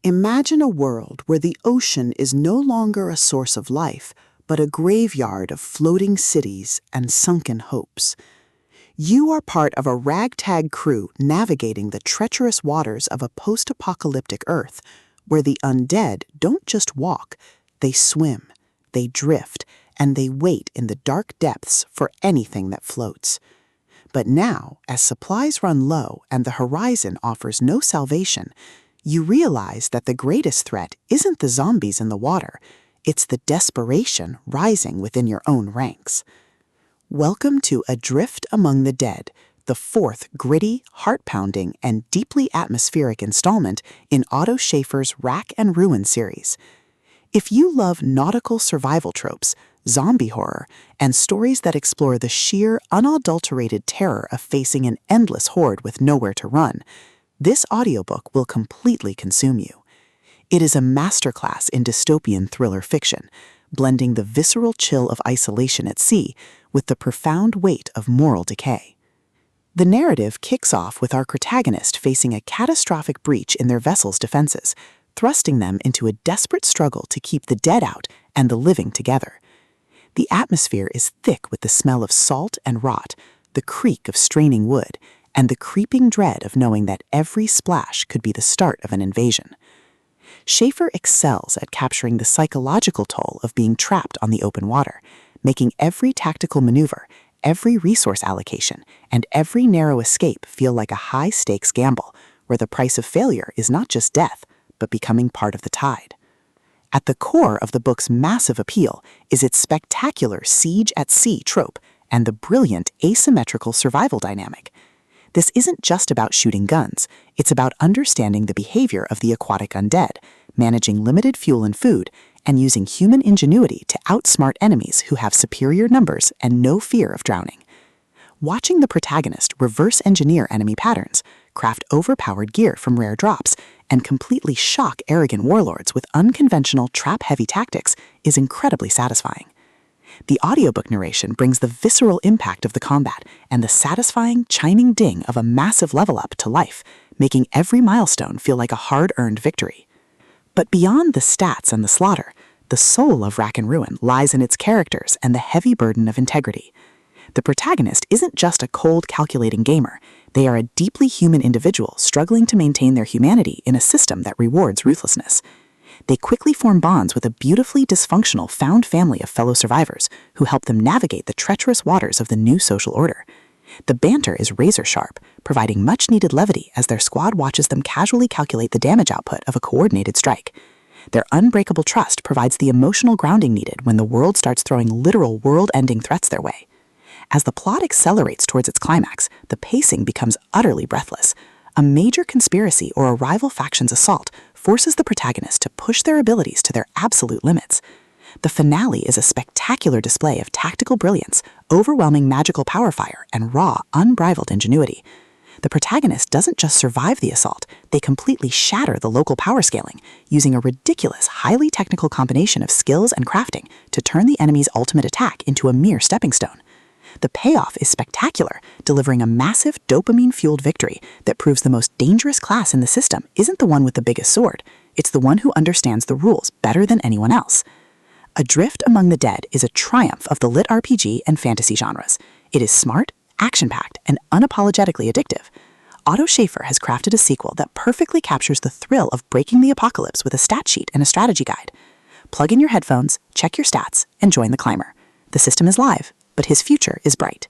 Imagine a world where the ocean is no longer a source of life, but a graveyard of floating cities and sunken hopes. You are part of a ragtag crew navigating the treacherous waters of a post-apocalyptic Earth, where the undead don't just walk, they swim, they drift, and they wait in the dark depths for anything that floats. But now, as supplies run low and the horizon offers no salvation, you realize that the greatest threat isn't the zombies in the water, it's the desperation rising within your own ranks. Welcome to Adrift Among the Dead, the fourth gritty, heart-pounding, and deeply atmospheric installment in Otto Schafer's Wrack and Ruin series. If you love nautical survival tropes, zombie horror, and stories that explore the sheer, unadulterated terror of facing an endless horde with nowhere to run, this audiobook will completely consume you. It is a masterclass in dystopian thriller fiction, blending the visceral chill of isolation at sea with the profound weight of moral decay. The narrative kicks off with our protagonist facing a catastrophic breach in their vessel's defenses, thrusting them into a desperate struggle to keep the dead out and the living together. The atmosphere is thick with the smell of salt and rot, the creak of straining wood, and the creeping dread of knowing that every splash could be the start of an invasion. Schafer excels at capturing the psychological toll of being trapped on the open water, making every tactical maneuver, every resource allocation, and every narrow escape feel like a high-stakes gamble, where the price of failure is not just death, but becoming part of the tide. At the core of the book's massive appeal is its spectacular siege at sea trope and the brilliant asymmetrical survival dynamic. This isn't just about shooting guns, it's about understanding the behavior of the aquatic undead, managing limited fuel and food, and using human ingenuity to outsmart enemies who have superior numbers and no fear of drowning. Watching the protagonist reverse engineer enemy patterns, craft overpowered gear from rare drops, and completely shock arrogant warlords with unconventional trap-heavy tactics is incredibly satisfying. The audiobook narration brings the visceral impact of the combat and the satisfying, chiming ding of a massive level up to life, making every milestone feel like a hard-earned victory. But beyond the stats and the slaughter, the soul of Wrack and Ruin lies in its characters and the heavy burden of integrity. The protagonist isn't just a cold, calculating gamer. They are a deeply human individual struggling to maintain their humanity in a system that rewards ruthlessness. They quickly form bonds with a beautifully dysfunctional found family of fellow survivors who help them navigate the treacherous waters of the new social order. The banter is razor-sharp, providing much-needed levity as their squad watches them casually calculate the damage output of a coordinated strike. Their unbreakable trust provides the emotional grounding needed when the world starts throwing literal world-ending threats their way. As the plot accelerates towards its climax, the pacing becomes utterly breathless. A major conspiracy or a rival faction's assault forces the protagonist to push their abilities to their absolute limits. The finale is a spectacular display of tactical brilliance, overwhelming magical power fire, and raw, unbridled ingenuity. The protagonist doesn't just survive the assault, they completely shatter the local power scaling, using a ridiculous, highly technical combination of skills and crafting to turn the enemy's ultimate attack into a mere stepping stone. The payoff is spectacular, delivering a massive dopamine-fueled victory that proves the most dangerous class in the system isn't the one with the biggest sword, it's the one who understands the rules better than anyone else. Adrift Among the Dead is a triumph of the LitRPG and fantasy genres. It is smart, action-packed, and unapologetically addictive. Otto Schafer has crafted a sequel that perfectly captures the thrill of breaking the apocalypse with a stat sheet and a strategy guide. Plug in your headphones, check your stats, and join the climber. The system is live, but his future is bright.